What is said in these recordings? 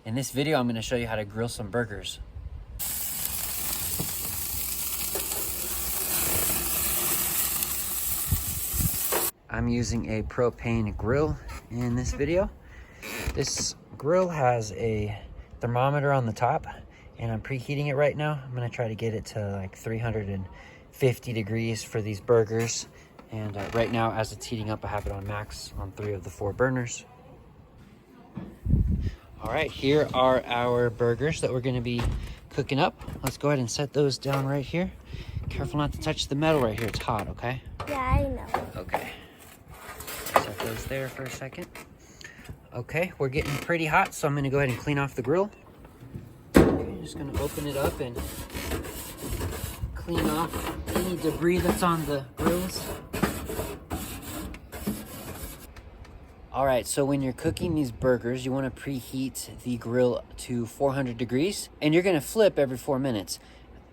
In this video, I'm gonna show you how to grill some burgers. I'm using a propane grill in this video. This grill has a thermometer on the top and I'm preheating it right now. I'm gonna try to get it to like 350 degrees for these burgers. And right now, as it's heating up, I have it on max on 3 of the 4 burners. All right, here are our burgers that we're gonna be cooking up. Let's go ahead and set those down right here. Careful not to touch the metal right here, it's hot, okay? Yeah, I know. Okay, set those there for a second. Okay, we're getting pretty hot, so I'm gonna go ahead and clean off the grill. Okay, just gonna open it up and clean off any debris that's on the grills. All right, so when you're cooking these burgers, you want to preheat the grill to 400 degrees, and you're going to flip every 4 minutes.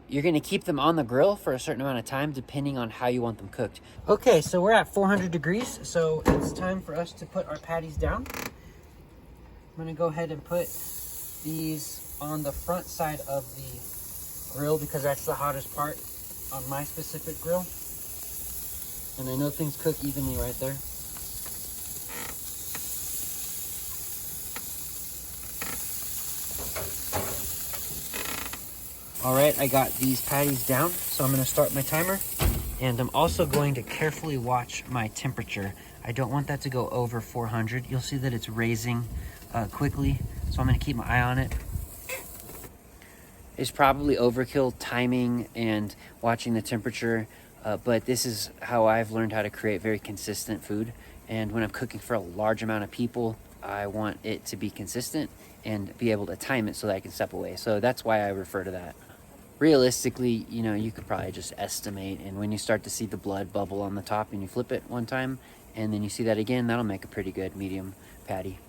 You're going to keep them on the grill for a certain amount of time, depending on how you want them cooked. Okay, so we're at 400 degrees, so it's time for us to put our patties down. I'm going to go ahead and put these on the front side of the grill because that's the hottest part on my specific grill. And I know things cook evenly right there. All right, I got these patties down, so I'm gonna start my timer. And I'm also going to carefully watch my temperature. I don't want that to go over 400. You'll see that it's raising quickly, so I'm gonna keep my eye on it. It's probably overkill timing and watching the temperature, but this is how I've learned how to create very consistent food. And when I'm cooking for a large amount of people, I want it to be consistent and be able to time it so that I can step away. So that's why I refer to that. Realistically, you know, you could probably just estimate, and when you start to see the blood bubble on the top and you flip it one time and then you see that again, that'll make a pretty good medium patty.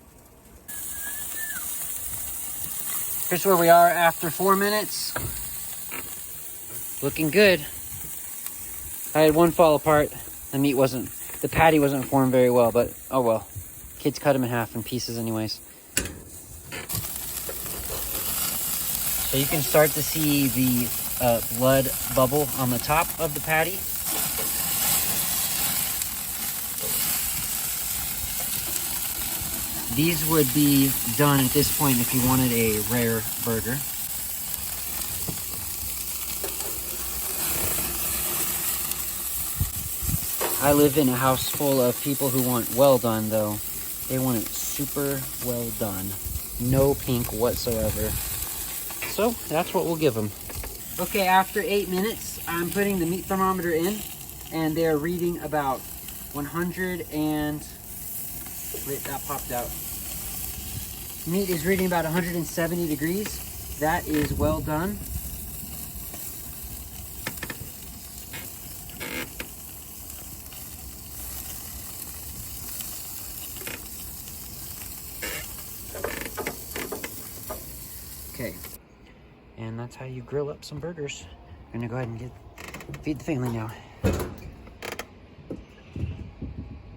Here's where we are after 4 minutes. Looking good. I had one fall apart. The patty wasn't formed very well, but oh well. Kids cut them in half in pieces anyways. So you can start to see the blood bubble on the top of the patty. These would be done at this point if you wanted a rare burger. I live in a house full of people who want well done though. They want it super well done. No pink whatsoever. So that's what we'll give them. Okay, after 8 minutes, I'm putting the meat thermometer in, and they're reading about 100 and... Wait, that popped out. Meat is reading about 170 degrees. That is well done. Okay. And that's how you grill up some burgers. I'm gonna go ahead and feed the family now.